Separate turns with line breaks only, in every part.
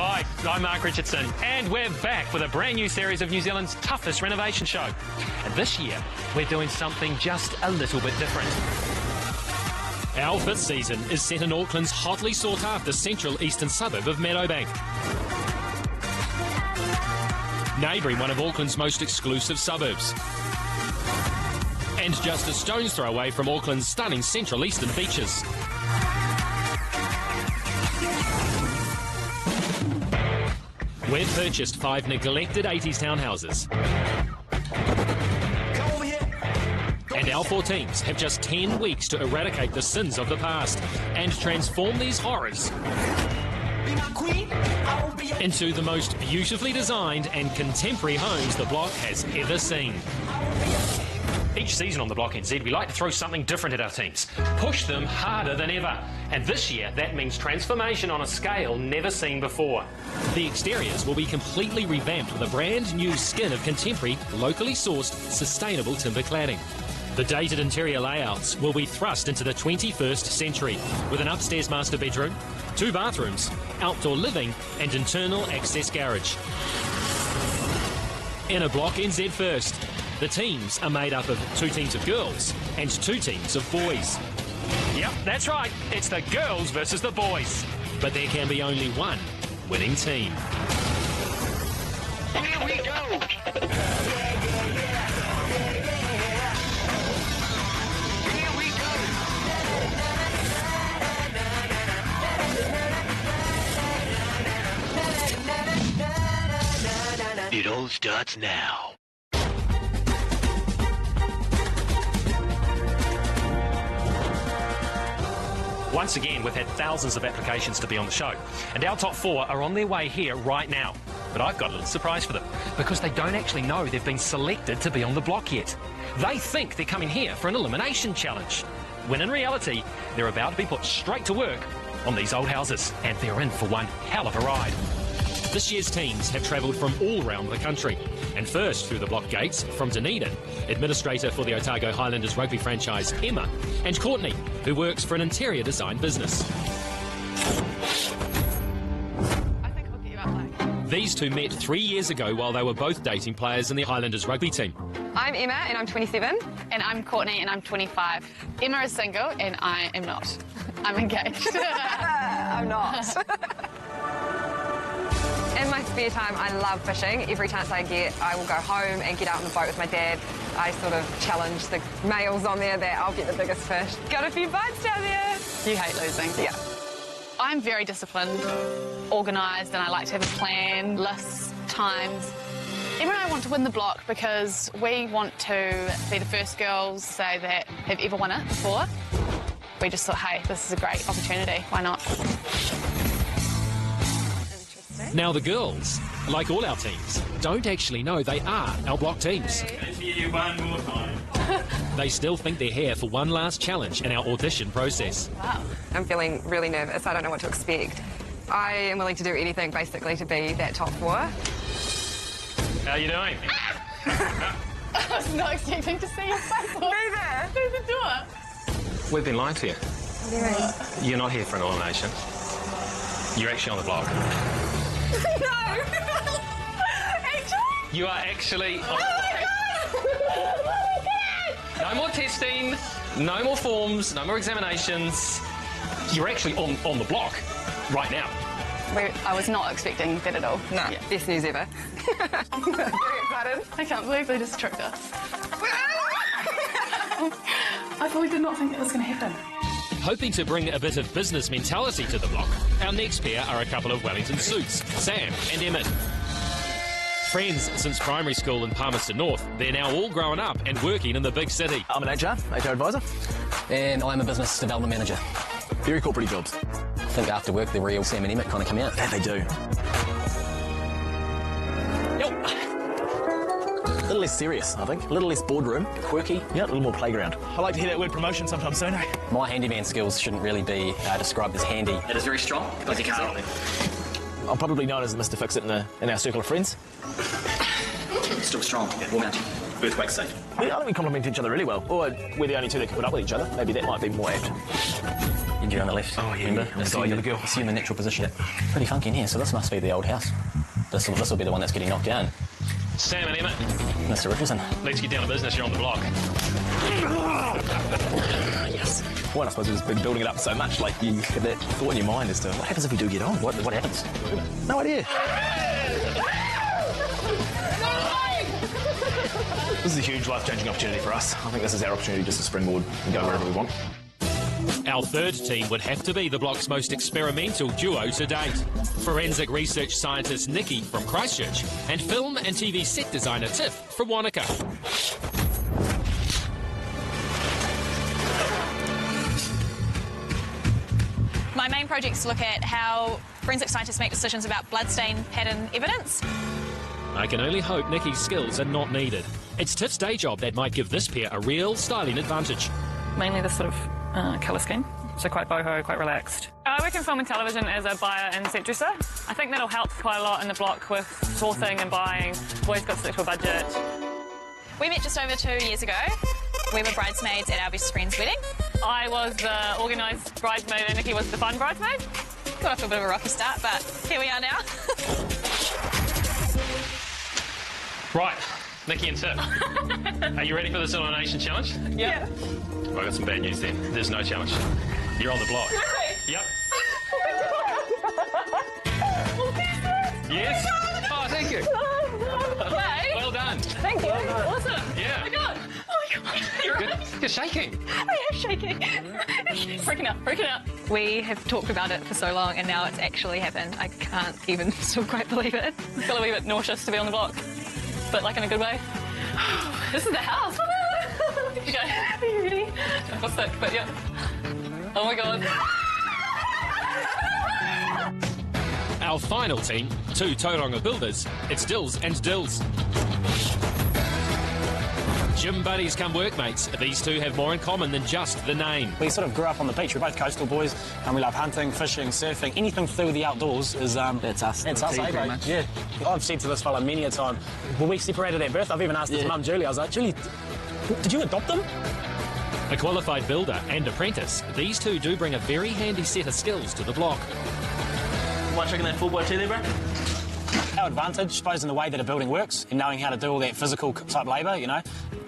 Hi, I'm Mark Richardson, and we're back with a brand new series of New Zealand's toughest renovation show. And this year, we're doing something just a little bit different. Our fifth season is set in Auckland's hotly sought-after central eastern suburb of Meadowbank. Neighbouring one of Auckland's most exclusive suburbs. And just a stone's throw away from Auckland's stunning central eastern beaches. We've purchased 5 neglected 80s townhouses. And our 4 teams have just 10 weeks to eradicate the sins of the past and transform these horrors into the most beautifully designed and contemporary homes the block has ever seen. Each season on the Block NZ, we like to throw something different at our teams, push them harder than ever. And this year, that means transformation on a scale never seen before. The exteriors will be completely revamped with a brand new skin of contemporary, locally sourced, sustainable timber cladding. The dated interior layouts will be thrust into the 21st century with an upstairs master bedroom, 2 bathrooms, outdoor living and internal access garage. In a Block NZ first, the teams are made up of 2 teams of girls and 2 teams of boys. Yep, that's right. It's the girls versus the boys. But there can be only one winning team.
Here we go. It all starts now.
Once again, we've had thousands of applications to be on the show, and our top 4 are on their way here right now. But I've got a little surprise for them, because they don't actually know they've been selected to be on the block yet. They think they're coming here for an elimination challenge, when in reality, they're about to be put straight to work on these old houses, and they're in for one hell of a ride. This year's teams have travelled from all around the country, and first through the block gates from Dunedin, administrator for the Otago Highlanders rugby franchise Emma, and Courtney, who works for an interior design business.
I think I'll get you out like.
These two met 3 years ago while they were both dating players in the Highlanders rugby team.
I'm Emma and I'm 27.
And I'm Courtney and I'm 25. Emma is single and I am not. I'm engaged.
I'm not. In my spare time, I love fishing. Every chance I get, I will go home and get out on the boat with my dad. I sort of challenge the males on there that I'll get the biggest fish. Got a few bites down there.
You hate losing.
Yeah.
I'm very disciplined, organised, and I like to have a plan, lists, times. Emma and I want to win the block because we want to be the first girls, say, that have ever won it before. We just thought, hey, this is a great opportunity. Why not?
Now the girls, like all our teams, don't actually know they are our block teams.
Let's hear you one more time.
They still think they're here for one last challenge in our audition process.
Wow.
I'm feeling really nervous. I don't know what to expect. I am willing to do anything, basically, to be that top 4.
How are you doing?
I was not expecting to see your face.
Neither.
Through the door.
We've been lying to you.
What do you mean?
You're not here for an elimination. You're actually on the block.
No!
Actually?
You are actually on No more testing, no more forms, no more examinations. You're actually on the block right now.
I was not expecting that at all.
No,
Yeah.
best news ever. Very excited.
I can't believe they just tricked us. I fully did not think that was going to happen.
Hoping to bring a bit of business mentality to the block, our next pair are a couple of Wellington suits, Sam and Emmett. Friends since primary school in Palmerston North, they're now all grown up and working in the big city.
I'm an HR advisor.
And I'm a business development manager.
Very corporate jobs.
I think after work, the real Sam and Emmett kind of come out.
Yeah, they do. A little less serious, I think. A little less boardroom. Quirky. Yeah, a little more playground. I like to hear that word promotion sometime soon, eh?
My handyman skills shouldn't really be described as handy.
It is very strong. Because you can't.
I'm probably known as Mr. Fix-It in our circle of friends.
Still strong. Warm out. Earthquake safe.
I think we complement each other really well. Or we're the only two that can put up with each other. Maybe that might be more apt.
You You're on the left.
Oh, yeah,
remember?
yeah, on the side of the girl.
Assume the natural position. Pretty funky in here, so this must be the old house. This will be the one that's getting knocked down.
Sam and Emma,
Mr. Richardson.
let's get down to business. You're on the block.
Yes.
Well, I suppose we've been building it up so much, like you have that thought in your mind as to what happens if we do get on?
What happens?
No idea. This is a huge life-changing opportunity for us. I think this is our opportunity just to springboard and go wherever we want.
Our third team would have to be the block's most experimental duo to date. Forensic research scientist Nikki from Christchurch and film and TV set designer Tiff from Wanaka.
My main project is to look at how forensic scientists make decisions about bloodstain pattern evidence.
I can only hope Nikki's skills are not needed. It's Tiff's day job that might give this pair a real styling advantage.
Mainly this sort of colour scheme, so quite boho, quite relaxed. I work in film and television as a buyer and set dresser. I think that'll help quite a lot in the block with sourcing and buying. I've always got to stick to a budget.
We met just over 2 years ago. We were bridesmaids at our best friend's wedding.
I was the organised bridesmaid and Nikki was the fun bridesmaid.
Got off to a bit of a rocky start, but here we are now.
Right, Nikki and Tiff, are you ready for this elimination challenge?
Yeah.
Well, I got some bad news then. There's no challenge. You're on the block.
Really?
Yep. Yes? Oh, thank you.
Hey.
Well done.
Thank you. Awesome.
Yeah.
Oh my god. Oh my god.
You're shaking.
I am shaking. Freaking out.
We have talked about it for so long, and now it's actually happened. I can't even still quite believe it.
I feel a wee bit nauseous to be on the block, but like in a good way. This is the house. Okay, are you ready? I feel sick, but yeah. Oh my god.
Our final team, two Tauranga builders, it's Dills and Dills. Gym buddies come workmates, these two have more in common than just the name.
We sort of grew up on the beach. We're both coastal boys, and we love hunting, fishing, surfing. Anything to do with the outdoors is
That's us.
That's us, eh, bro? Yeah. I've said to this fella many a time, when we separated at birth, I've even asked his mum, Julie, I was like, Julie, did you adopt them?
A qualified builder and apprentice, these two do bring a very handy set of skills to the block.
Why checking that 4x2 there, bro? Our advantage, I suppose, in the way that a building works, in knowing how to do all that physical type labour, you know.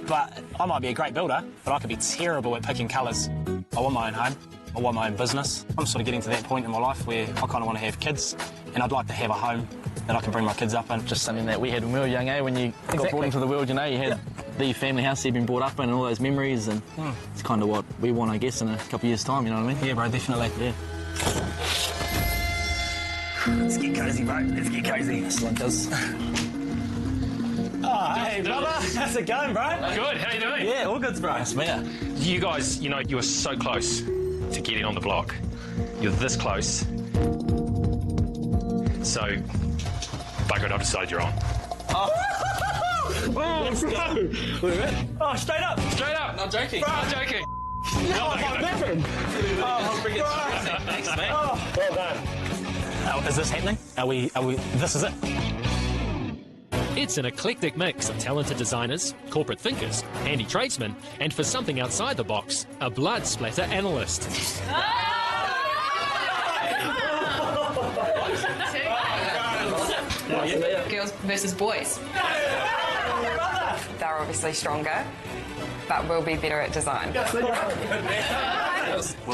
But I might be a great builder, but I could be terrible at picking colours. I want my own home. I want my own business. I'm sort of getting to that point in my life where I kind of want to have kids, and I'd like to have a home that I can bring my kids up in.
Just something that we had when we were young, eh? When you got brought into the world, you know, you had the family house you've been brought up in and all those memories, and it's kind of what we want, I guess, in a couple of years' time, you know what I mean?
Yeah, bro, definitely.
Yeah.
Let's get cosy, bro. Let's get cosy.
That's what it does.
Oh, hey, brother. How's it going, bro?
Good, how you doing?
Yeah, all good, bro.
That's me.
You guys, you know, you were so close to getting on the block. You're this close. So, bugger it, I've decided you're on.
Let's go. Oh, straight up.
Straight up.
Not joking.
Not joking.
No, I'm never.
I'll bring it to you. Thanks, mate.
Oh, well done. Is this happening? Are we, this is it?
It's an eclectic mix of talented designers, corporate thinkers, handy tradesmen, and for something outside the box, a blood splatter analyst.
Girls versus boys.
They're obviously stronger, but we'll be better at design.
Do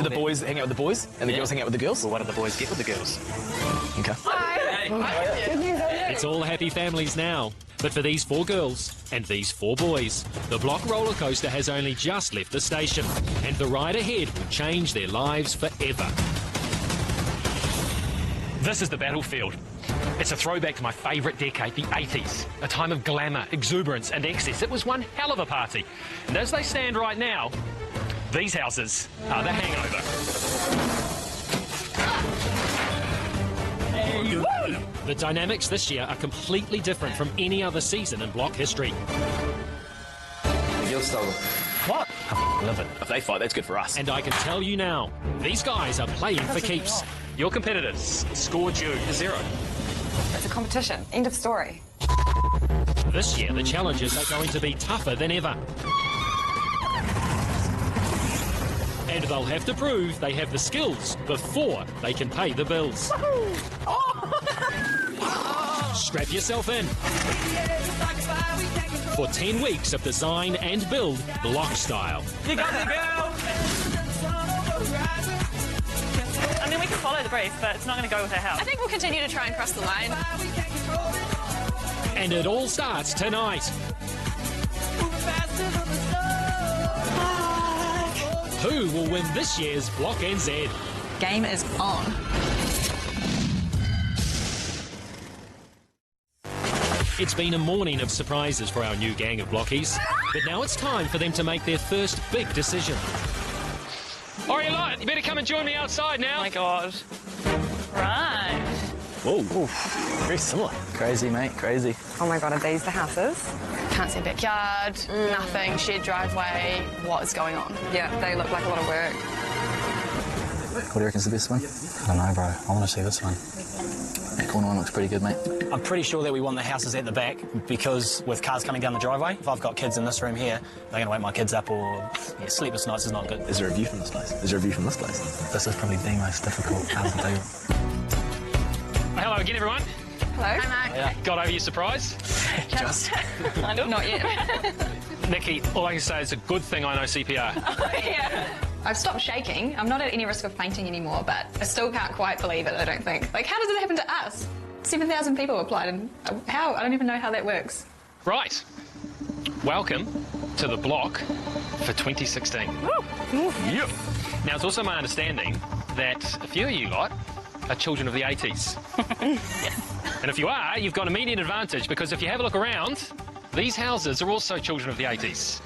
the boys hang out with the boys and the girls hang out with the girls? Well, what do the boys get with the girls? Okay.
It's all happy families now. But for these 4 girls and these 4 boys, the block roller coaster has only just left the station, and the ride ahead will change their lives forever. This is the battlefield. It's a throwback to my favourite decade, the 80s. A time of glamour, exuberance and excess. It was one hell of a party. And as they stand right now, these houses are the hangover. The dynamics this year are completely different from any other season in block history.
The girls stole them.
What? I love it. If they fight, that's good for us.
And I can tell you now, these guys are playing for keeps. Your competitors scored you 0.
It's a competition. End of story.
This year, the challenges are going to be tougher than ever. And they'll have to prove they have the skills before they can pay the bills. Strap yourself in for 10 weeks of design and build block style.
You got me, girl! I mean, we can follow the brief, but it's not going to go with our house.
I think we'll continue to try and cross the line.
And it all starts tonight. Who will win this year's Block NZ?
Game is on.
It's been a morning of surprises for our new gang of blockies, but now it's time for them to make their first big decision. All right, you lot, you better come and join me outside now.
Oh my God. Right.
Whoa. Very similar.
Crazy, mate, crazy.
Oh my God, are these the houses?
Can't see backyard, nothing, shared driveway. What is going on?
Yeah, they look like a lot of work.
What do you reckon's the best one?
I don't know, bro. I want to see this one.
That corner one looks pretty good, mate.
I'm pretty sure that we want the houses at the back because with cars coming down the driveway, if I've got kids in this room here, they're going to wake my kids up or sleepless nights is not good.
Is there a view from this place? Is there a view from this place?
This is probably the most difficult house to do.
Hello again, everyone.
Hello.
Hi, Mark.
Got over your surprise?
Just. Not yet.
Nikki, all I can say is a good thing I know CPR.
Yeah. I've stopped shaking. I'm not at any risk of fainting anymore, but I still can't quite believe it, I don't think. Like, how does it happen to us? 7,000 people applied, and how? I don't even know how that works.
Right. Welcome to the block for 2016. Yep. Now, it's also my understanding that a few of you lot are children of the 80s. And if you are, you've got immediate advantage because if you have a look around, these houses are also children of the 80s.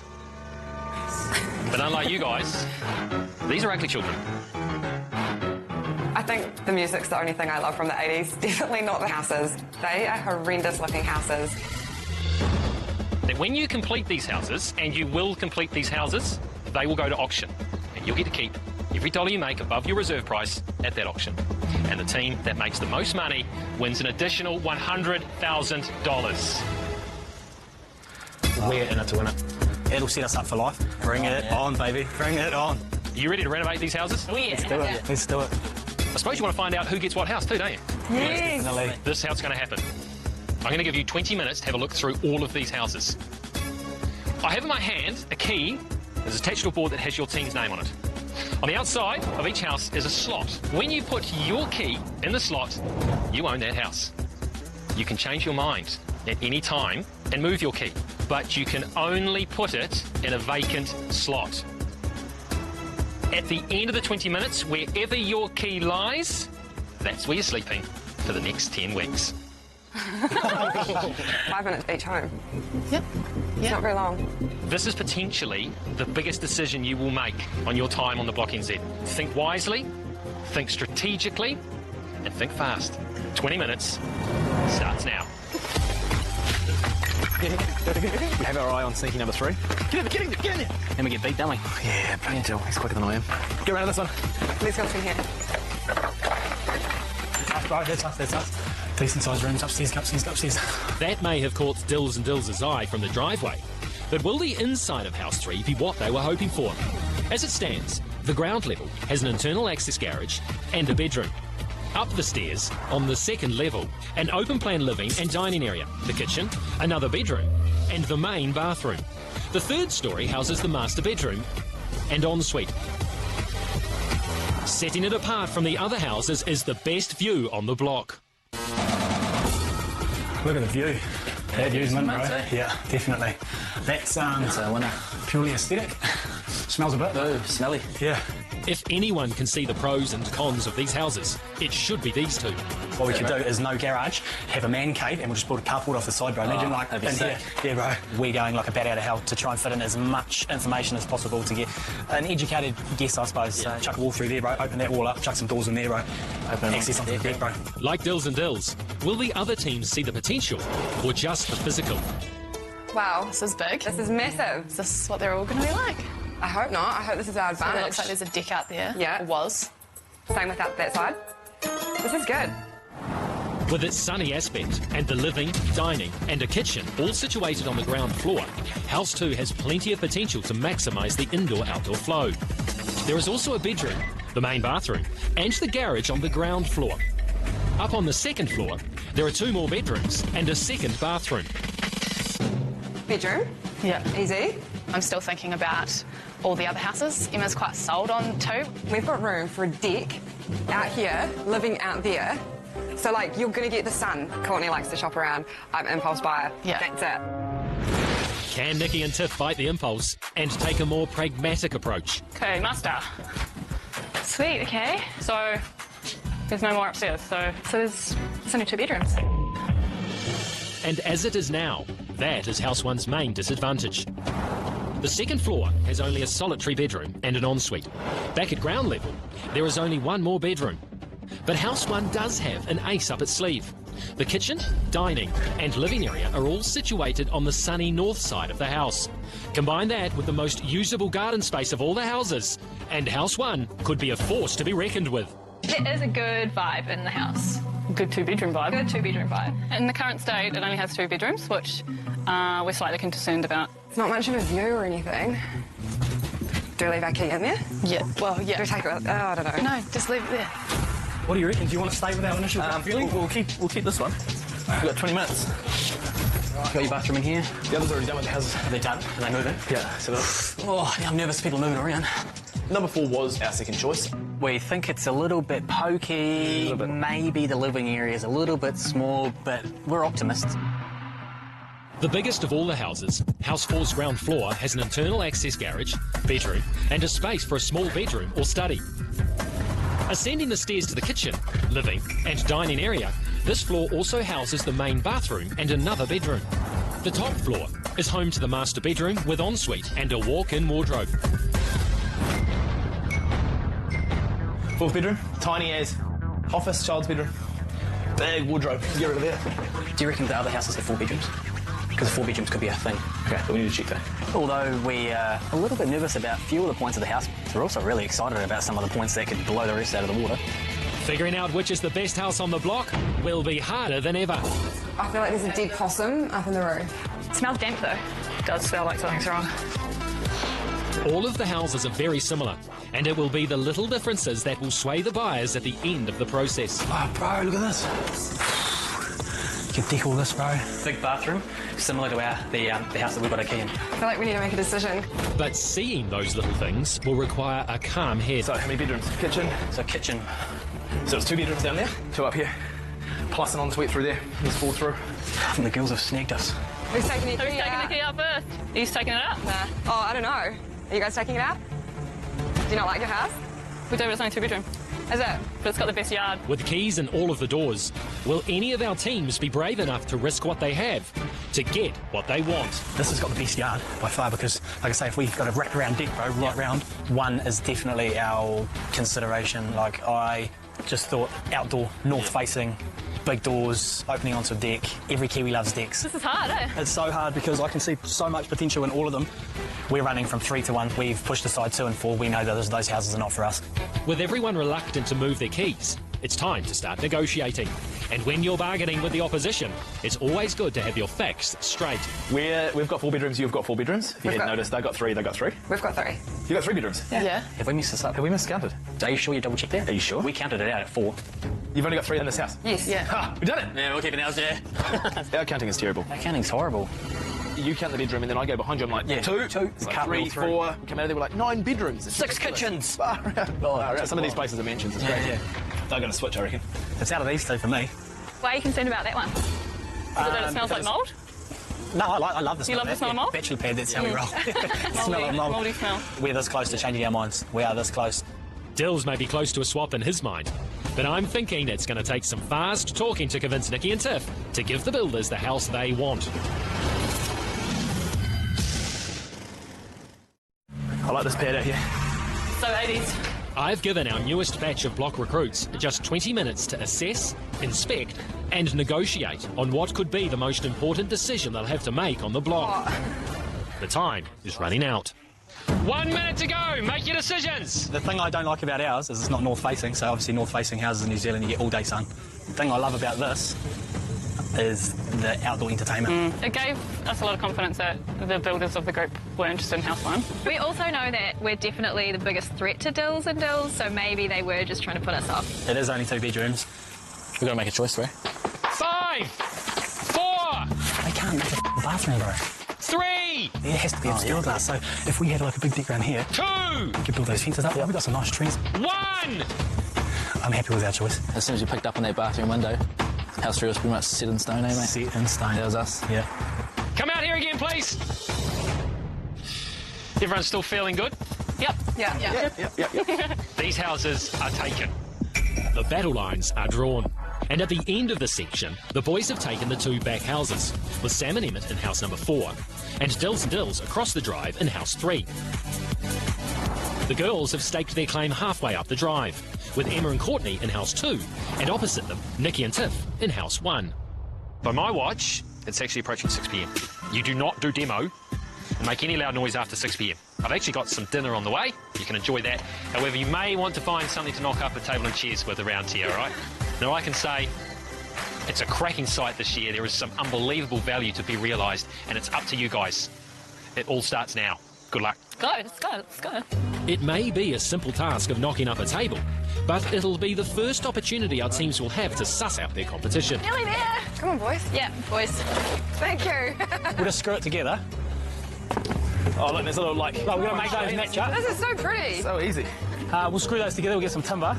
But unlike you guys, these are ugly children.
I think the music's the only thing I love from the 80s. Definitely not the houses. They are horrendous looking houses.
That when you complete these houses, and you will complete these houses, they will go to auction. And you'll get to keep every dollar you make above your reserve price at that auction. And the team that makes the most money wins an additional $100,000.
We're in it to win it. It'll set us up for life. Bring it on, baby. Bring it on.
Are you ready to renovate these houses?
Oh, yeah.
Let's do it. Let's do it.
I suppose you want to find out who gets what house too, don't you?
Yes.
Definitely.
This is how it's going to happen. I'm going to give you 20 minutes to have a look through all of these houses. I have in my hand a key that's attached to a board that has your team's name on it. On the outside of each house is a slot. When you put your key in the slot, you own that house. You can change your mind at any time and move your key, but you can only put it in a vacant slot. At the end of the 20 minutes, wherever your key lies, that's where you're sleeping for the next 10 weeks.
5 minutes each home.
Yep.
It's not very long.
This is potentially the biggest decision you will make on your time on the Block NZ. Think wisely, think strategically, and think fast. 20 minutes starts now.
We have our eye on sneaky number 3. Get in there. And we get beat, don't we? Yeah, bloody hell. He's quicker than I am. Get around this one.
Let's go through here.
That's us. Decent sized rooms. Upstairs.
That may have caught Dills and Dills' eye from the driveway, but will the inside of House 3 be what they were hoping for? As it stands, the ground level has an internal access garage and a bedroom. Up the stairs, on the second level, an open-plan living and dining area, the kitchen, another bedroom, and the main bathroom. The third story houses the master bedroom and ensuite. Setting it apart from the other houses is the best view on the block.
Look at the view. That view's mint, bro. Yeah, definitely. That's
a winner.
Purely aesthetic. Smells a bit.
Oh, smelly.
Yeah.
If anyone can see the pros and cons of these houses, it should be these two.
What we could do is no garage, have a man cave, and we'll just build a carport off the side, bro. Imagine like
that'd be
in
sick.
here. Yeah, bro. We're going like a bat out of hell to try and fit in as much information as possible to get an educated guess, I suppose.
Yeah.
Chuck a wall through there, bro. Open that wall up. Chuck some doors in there, bro.
Open
access onto the deck, bro.
Like Dills and Dills, will the other teams see the potential or just the physical?
Wow, this is big.
This is massive.
Is this what they're all going to be like?
I hope not. I hope this is our
It
advantage.
looks like there's a deck out there.
Yeah.
Or was.
Same without that side. This is good.
With its sunny aspect and the living, dining and a kitchen all situated on the ground floor, House 2 has plenty of potential to maximise the indoor-outdoor flow. There is also a bedroom, the main bathroom, and the garage on the ground floor. Up on the second floor, there are 2 more bedrooms and a second bathroom.
Bedroom?
Yeah.
Easy.
I'm still thinking about all the other houses. Emma's quite sold on 2.
We've got room for a deck out here, living out there. So, like, you're going to get the sun. Courtney likes to shop around. I'm impulse buyer.
Yeah.
That's it.
Can Nikki and Tiff fight the impulse and take a more pragmatic approach?
Okay, master.
Sweet, okay.
So there's no more upstairs, so
There's only 2 bedrooms.
And as it is now, that is House 1's main disadvantage. The second floor has only a solitary bedroom and an ensuite. Back at ground level, there is only 1 more bedroom. But House 1 does have an ace up its sleeve. The kitchen, dining and living area are all situated on the sunny north side of the house. Combine that with the most usable garden space of all the houses, and House 1 could be a force to be reckoned with.
There is a good vibe in the house.
good 2-bedroom vibe.
Good 2-bedroom vibe.
In the current state, it only has 2 bedrooms, which we're slightly concerned about.
It's not much of a view or anything. Do we leave our key in there?
Yeah, well, yeah.
Do we take it? Oh, I don't know.
No, just leave it there.
What do you reckon? Do you want to stay with our initial feeling?
We'll keep this one. We've got 20 minutes. Got your bathroom in here.
The others are already done with the houses.
Are they done? Are they moving?
Yeah, so
Yeah, I'm nervous people moving around.
number 4 was our second choice.
We think it's a little bit pokey. Maybe the living area is a little bit small, but we're optimists.
The biggest of all the houses, House 4's ground floor has an internal access garage, bedroom, and a space for a small bedroom or study. Ascending the stairs to the kitchen, living, and dining area, this floor also houses the main bathroom and another bedroom. The top floor is home to the master bedroom with ensuite and a walk-in wardrobe.
4th bedroom, tiny as office, child's bedroom. Big wardrobe, get rid of there.
Do you reckon the other houses have 4 bedrooms? Because 4 bedrooms could be a thing.
Okay, but we need to check that.
Although we are a little bit nervous about a few of the points of the house, we're also really excited about some of the points that could blow the rest out of the water.
Figuring out which is the best house on the block will be harder than ever.
I feel like there's a dead possum up in the roof.
It smells damp though.
It does smell like something's wrong.
All of the houses are very similar, and it will be the little differences that will sway the buyers at the end of the process.
Oh, bro, look at this. You can deck all this, bro.
Big bathroom, similar to the house that we've got a key in.
I feel like we need to make a decision.
But seeing those little things will require a calm head.
So, how many bedrooms? Kitchen.
So kitchen.
So it's 2 bedrooms down there, 2 up here, plus an ensuite through there. Let's fall through.
I think the girls have snagged us.
Who's taking the
Who's
key
taking
out?
the key out first? He's taking it out?
Nah. Oh, I don't know. Are you guys taking it out? Do you not like your house?
We do, but it's only 2-bedroom.
Is it?
But it's got the best yard.
With keys in all of the doors, will any of our teams be brave enough to risk what they have to get what they want?
This has got the best yard by far because, like I say, if we've got a wrap-around deck, bro, right round, 1 is definitely our consideration. Like, I just thought outdoor, north-facing, big doors, opening onto a deck. Every Kiwi loves decks.
This is hard, eh?
It's so hard because I can see so much potential in all of them. We're running from 3 to 1. We've pushed aside 2 and 4. We know that those houses are not for us.
With everyone reluctant to move their keys, it's time to start negotiating. And when you're bargaining with the opposition, it's always good to have your facts straight.
We've got 4 bedrooms, you've got 4 bedrooms. If you hadn't noticed, they've got 3, they've got 3.
We've got 3.
You've got 3 bedrooms?
Yeah.
Have we messed this up?
Have we miscounted?
Are you sure you double-checked that?
Are you sure?
We counted it out at 4.
You've only got 3 in this house?
Yes.
Yeah.
Ha! We've done it!
Yeah, we're keeping ours there.
Our counting is terrible.
That counting's horrible.
You count the bedroom and then I go behind you, I'm like,
Yeah.
2,
It's like
like 3,
cartwheel
4. We come out of there, we're like, 9 bedrooms. It's
6
ridiculous.
kitchens.
Far out. Some of these places are mansions, it's crazy.
Yeah.
They're going to switch, I reckon. It's out of these 2 for me.
Why are you concerned about that one? Is it that it smells like mould?
No, I love the smell.
You love the smell of mould?
Bachelor pad, that's how we roll. Smell of mould.
Mouldy smell.
We're this close to changing our minds. We are this close.
Dills may be close to a swap in his mind, but I'm thinking it's going to take some fast talking to convince Nikki and Tiff to give the builders the house they want.
I like this pad out here.
So 80s.
I've given our newest batch of block recruits just 20 minutes to assess, inspect, and negotiate on what could be the most important decision they'll have to make on the block. The time is running out. 1 minute to go. Make your decisions.
The thing I don't like about ours is it's not north-facing, so obviously north-facing houses in New Zealand, you get all-day sun. The thing I love about this is the outdoor entertainment.
It gave us a lot of confidence that the builders of the group were interested in house one.
We also know that we're definitely the biggest threat to Dills and Dills, so maybe they were just trying to put us off.
It is only 2 bedrooms.
We've got to make a choice, bro.
5, 4,
They can't make a bathroom, bro.
3,
It has to be obscure glass, so if we had like a big deck around here,
2,
we could build those fences up. We've got some nice trees.
1.
I'm happy with our choice.
As soon as we picked up on that bathroom window, house 3 was pretty much set in stone, eh, mate?
Set in stone.
That was us.
Yeah.
Come out here again, please. Everyone's still feeling good?
Yep.
Yep.
These houses are taken. The battle lines are drawn. And at the end of the section, the boys have taken the 2 back houses, with Sam and Emmett in house number 4, and Dills and Dills across the drive in house 3. The girls have staked their claim halfway up the drive, with Emma and Courtney in house 2, and opposite them, Nikki and Tiff in house 1. By my watch, it's actually approaching 6 p.m. You do not do demo and make any loud noise after 6 p.m. I've actually got some dinner on the way. You can enjoy that. However, you may want to find something to knock up a table and chairs with around here, all right? Now, I can say it's a cracking site this year. There is some unbelievable value to be realised, and it's up to you guys. It all starts now. Good luck.
Let's go.
It may be a simple task of knocking up a table, but it'll be the first opportunity our teams will have to suss out their competition.
Nearly there. Come on, boys.
Yeah, boys.
Thank you.
We'll just screw it together. Oh, look, there's a little, like... Oh, we're going to make those match up.
This is so pretty.
So easy.
We'll screw those together, we'll get some timber.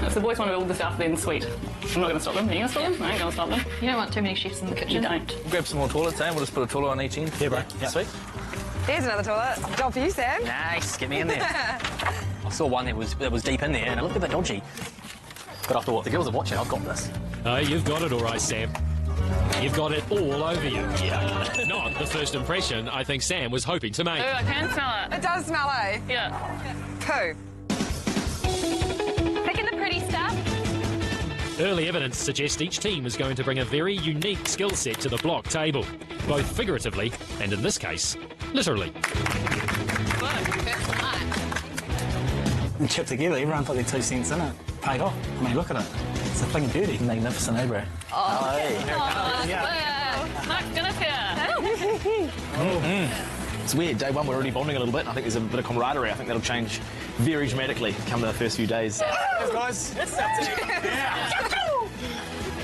If the boys want to build this out, then sweet. I'm not going to stop them. Are you going to stop them? I ain't going to stop them.
You don't want too many chefs in the kitchen.
You don't.
We'll grab some more toilets, eh? We'll just put a toilet on each end.
Yeah, bro. Yeah.
Sweet.
There's another toilet. Job for you, Sam.
Nice, get me in there. I saw one that was deep in there and it looked a bit dodgy. But after what the girls are watching, I've got this.
Oh, you've got it all right, Sam. You've got it all over you. Yeah. Not the first impression I think Sam was hoping to make.
Oh, I can smell it.
It does smell, eh?
Yeah.
Poo.
Picking the pretty stuff.
Early evidence suggests each team is going to bring a very unique skill set to the block table, both figuratively and, in this case, literally.
And chipped together, everyone put their 2 cents in it. Paid off. I mean, look at it. It's a thing of beauty.
Magnificent, eh, bro?
Mark's dinner's here.
It's weird. Day 1, we're already bonding a little bit, and I think there's a bit of camaraderie. I think that'll change very dramatically come to the first few days.
Thanks, guys.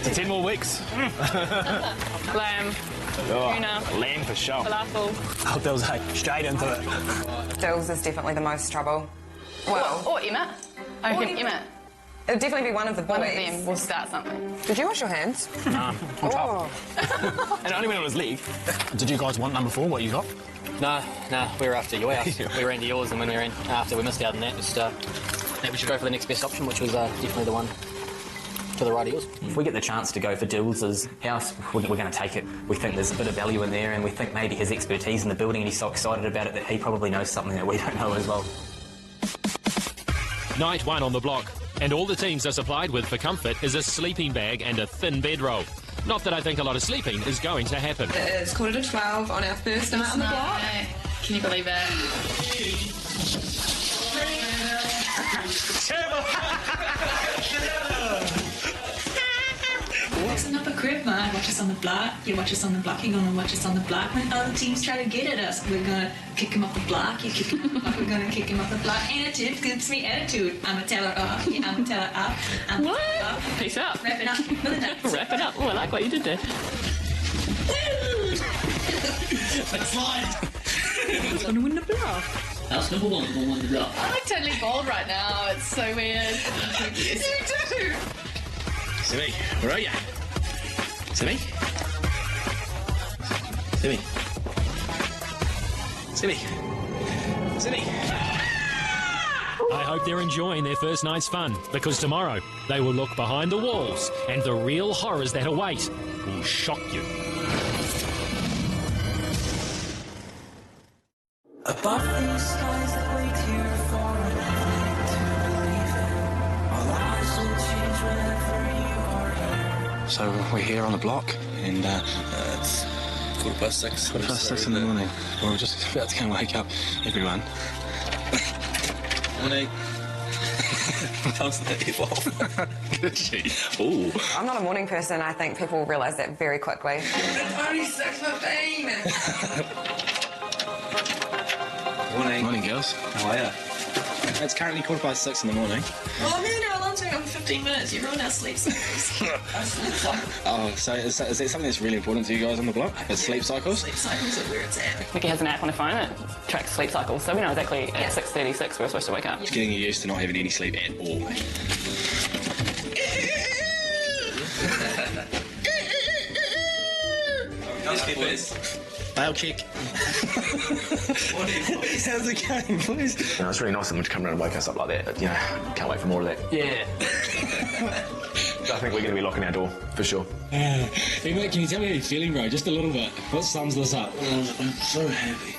It's 10 more weeks.
Lamb. Tuna.
Lamb for sure.
Falafel.
Oh, that was straight into it.
Dills is definitely the most trouble. Well,
Or Emma. I reckon Emma.
it'll definitely be one of the boys.
One of them will start something.
Did you wash your hands?
On top. And only when it was leg. Did you guys want number 4, what you got?
No, we were after your house. We were into yours, and when we were in after, we missed out on that. Just that we should go for the next best option, which was definitely the one to the right of yours. If we get the chance to go for Dills' house, we're going to take it. We think there's a bit of value in there, and we think maybe his expertise in the building, and he's so excited about it that he probably knows something that we don't know as well.
Night 1 on the block, and all the teams are supplied with for comfort is a sleeping bag and a thin bedroll. Not that I think a lot of sleeping is going to happen.
It is 11:45 on our first night on the block.
Can you believe it?
It's another crib, man. Watch us on the block. You watch us on the block. You're gonna watch us on the block. When other teams try to get at us, we're gonna kick him off the block. You kick him off the block. We're gonna kick him off the block. Attitude gives me attitude. I'm a teller up. Yeah, I'm a teller up. I'm a teller up.
Peace out.
Wrap it up. Really nice.
Wrap it up. Oh, I like what you did there.
It's fine. Who's gonna win the block?
House number 1 will win the block.
I'm like totally bald right now. It's so weird.
You do.
Simmy, where are you? Simmy? Simmy? Simmy? Simmy?
I hope they're enjoying their first night's fun, because tomorrow they will look behind the walls and the real horrors that await will shock you.
Above these skies that wait here for anything to believe in, our lives will change whenever you are here.
So we're here on the block, and it's 6:15. 6:15 in the morning. We're just about to go and wake up everyone. Morning.
Tells them to F off. Did she? Ooh.
I'm not a morning person. I think people realise that very quickly.
It's only 6:15.
Morning.
Morning, girls.
How are you?
It's currently 6:15 in the morning.
Well, I'm here now lunching in 15 minutes. You ruin our sleep cycles. Our sleep cycles.
Oh, so is that something that's really important to you guys on the block? Is sleep cycles?
Sleep cycles are where it's at.
Vicky has an app on her phone that tracks sleep cycles, so we know exactly at 6:36 we're supposed to wake up.
It's getting you used to not having any sleep at all.
Housekeepers.
Bail check. How's it going, please?
You know, it's really nice of them to come around and wake us up like that. You know, can't wait for more of that.
Yeah.
I think we're going to be locking our door, for sure.
Hey, mate, can you tell me how you're feeling, bro? Just a little bit. What sums this up?
I'm so happy.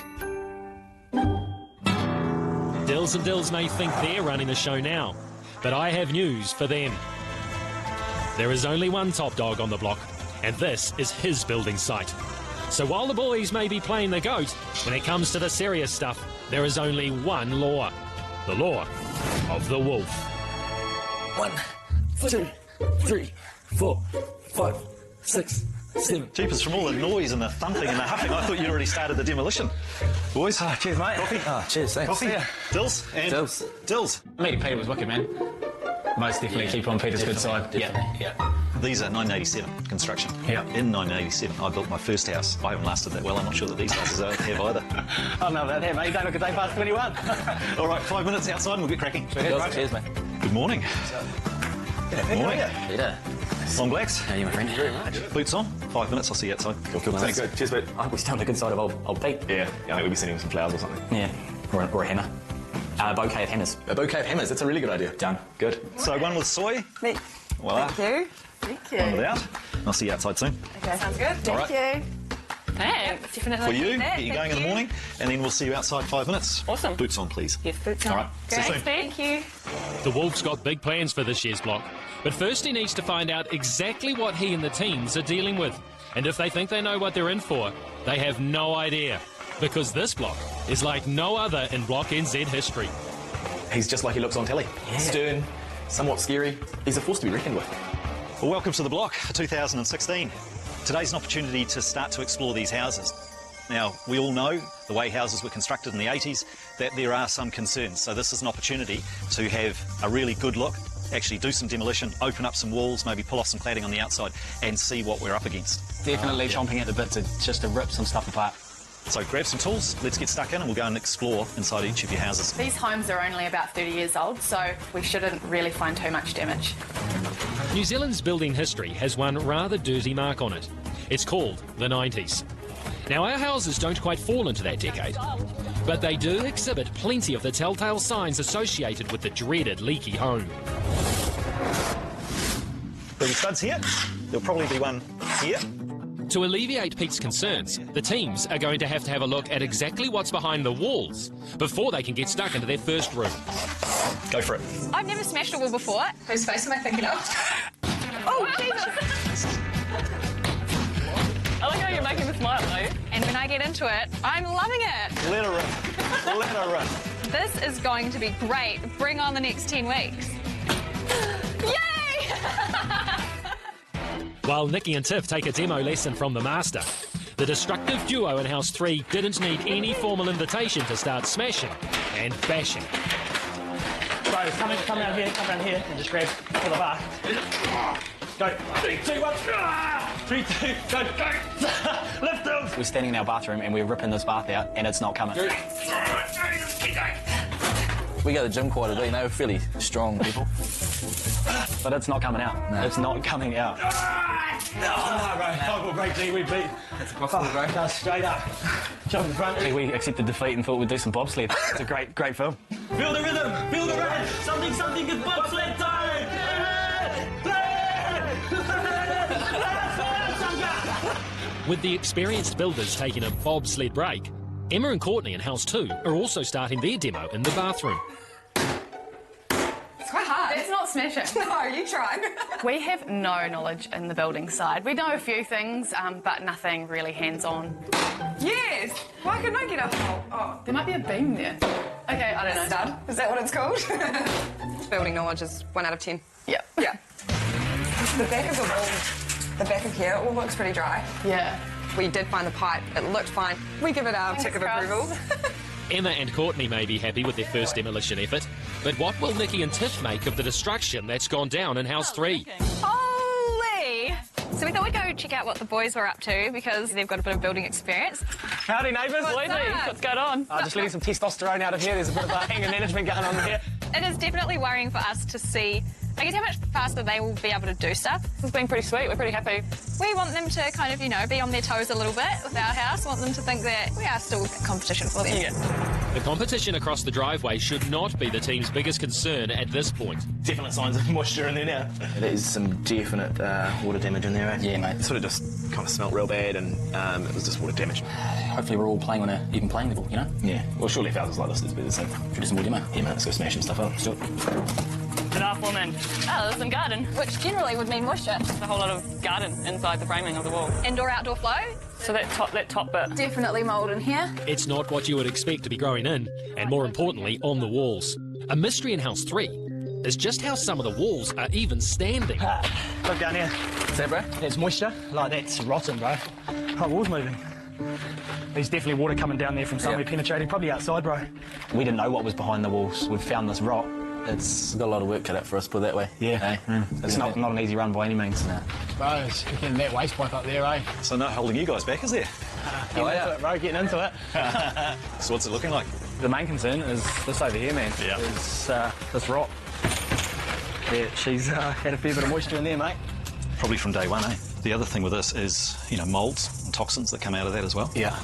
Dills and Dills may think they're running the show now, but I have news for them. There is only one top dog on the block, and this is his building site. So while the boys may be playing the goat, when it comes to the serious stuff, there is only one law. The law of the wolf.
1, 2, 3, 4, 5, 6, 7.
Jeepers, from all the noise and the thumping and the huffing, I thought you'd already started the demolition. Boys.
Cheers, mate.
Coffee.
Oh, cheers, thanks.
Coffee.
Yeah.
Dills. And
Dills.
Dills.
Meeting Peter was wicked, man. Most definitely keep on Peter's good side.
Yeah. These are 1987 construction.
Yeah.
In 1987, I built my first house. I haven't lasted that well. I'm not sure that these houses have either.
Oh, no, that here, mate. Don't look a day past 21.
All right, 5 minutes outside and we'll get cracking.
Cheers, mate.
Good morning. Good morning.
Peter.
Long blacks.
How are you, my friend? Very much.
Boots on. 5 minutes, I'll see you outside.
Cool. Thanks. Good. Cheers, mate.
I hope we stay on the good side of old Pete.
Yeah, I think we'll be sending him some flowers or something.
Yeah. Or a hammer. A bouquet of hammers.
A bouquet of hammers, that's a really good idea.
Done.
Good.
So one with soy.
Me.
Voila.
Thank you. Thank you.
One without. I'll see you outside soon.
Okay, sounds good.
All
Thank
right.
you.
Thanks. Definitely.
For you,
that.
get you
Thank
going in the
you.
morning, and then we'll see you outside 5 minutes.
Awesome.
Boots on, please.
Yes, boots on.
All right. See you
Great,
soon.
thank you.
The Wolf's got big plans for this year's block, but first he needs to find out exactly what he and the teams are dealing with. And if they think they know what they're in for, they have no idea. Because this block is like no other in Block NZ history.
He's just like he looks on telly.
Yeah.
Stern, somewhat scary. He's a force to be reckoned with.
Well, welcome to the block for 2016. Today's an opportunity to start to explore these houses. Now, we all know the way houses were constructed in the 80s, that there are some concerns. So this is an opportunity to have a really good look, actually do some demolition, open up some walls, maybe pull off some cladding on the outside and see what we're up against.
Definitely chomping at the bit to rip some stuff apart.
So grab some tools, let's get stuck in and we'll go and explore inside each of your houses.
These homes are only about 30 years old, so we shouldn't really find too much damage.
New Zealand's building history has one rather dirty mark on it. It's called the 90s. Now, our houses don't quite fall into that decade, but they do exhibit plenty of the telltale signs associated with the dreaded leaky home.
There'll be studs here, there'll probably be one here.
To alleviate Pete's concerns, the teams are going to have a look at exactly what's behind the walls before they can get stuck into their first room.
Go for it.
I've never smashed a wall before.
Whose face am I thinking of?
Oh, Jesus!
I like how you're making me smile, though.
And when I get into it, I'm loving it.
Let her run. Let her run.
This is going to be great. Bring on the next 10 weeks. Yay!
While Nikki and Tiff take a demo lesson from the master, the destructive duo in House 3 didn't need any formal invitation to start smashing and bashing.
So, come down here, and just grab for the bar. Go. 3, 2, 1. 3, 2, go. Lift them. We're standing in our bathroom and we're ripping this bath out and it's not coming.
We go to the gym quite a bit, you know, we're fairly strong people.
But it's not coming out.
No.
It's not coming out. No, bro. Total break, G. We beat.
That's impossible, bro.
No, straight up. Jump in front. We accepted defeat and thought we'd do some bobsled. It's a great film.
Feel the rhythm, feel the rhythm. Something is bobsled time.
With the experienced builders taking a bobsled break, Emma and Courtney in House 2 are also starting their demo in the bathroom.
It's quite hard.
It's not smashing.
No, you try.
We have no knowledge in the building side. We know a few things, but nothing really hands-on.
Yes! Why couldn't I get a hole? Oh.
There might be a beam there. Okay, I don't know.
Stud? Is that what it's called? building knowledge is 1 out of 10.
Yeah.
Yeah. The back of the wall, the back of here, all looks pretty dry.
Yeah.
We did find the pipe. It looked fine. We give it our tick of approval.
Emma and Courtney may be happy with their first demolition effort, but what will Nikki and Tiff make of the destruction that's gone down in House 3?
Holy! So we thought we'd go check out what the boys were up to because they've got a bit of building experience.
Howdy, neighbours.
What's going on?
Just letting some testosterone out of here. There's a bit of anger management going on here.
It is definitely worrying for us to see, I guess, how much faster they will be able to do stuff.
It's been pretty sweet. We're pretty happy.
We want them to kind of, you know, be on their toes a little bit with our house. Want them to think that we are still a competition for them.
Yeah.
The competition across the driveway should not be the team's biggest concern at this point.
Definite signs of moisture in there now.
There's some definite water damage in there, eh?
Yeah, mate. It sort of just kind of smelt real bad and it was just water damage.
Hopefully we're all playing on an even playing level, you know?
Yeah. Well, surely if ours is like this, it's be the same.
Should we do some more demo?
Yeah, mate. Let's go smash some stuff up. Let's do it.
Enough, woman. Oh, there's some garden.
Which generally would mean moisture.
There's a whole lot of garden inside the framing of the wall.
Indoor-outdoor flow.
So that top bit.
Definitely mould in here.
It's not what you would expect to be growing in, and more importantly, on the walls. A mystery in House 3 is just how some of the walls are even standing.
Look down here.
What's that, bro?
There's moisture. Like, that's rotten, bro. Oh, wall's moving. There's definitely water coming down there from somewhere penetrating, probably outside, bro. We didn't know what was behind the walls. We've found this rot.
It's got a lot of work cut out for us, put it that way.
Yeah. It's not an easy run by any means.
No.
Bro, it's getting that waste pipe up there, eh?
So no holding you guys back, is there?
Getting into it, bro, getting into it.
So what's it looking like?
The main concern is this over here, man.
Yeah.
Is this rot. Yeah, she's had a fair bit of moisture in there, mate.
Probably from day one, eh? The other thing with this is, you know, moulds and toxins that come out of that as well.
Yeah.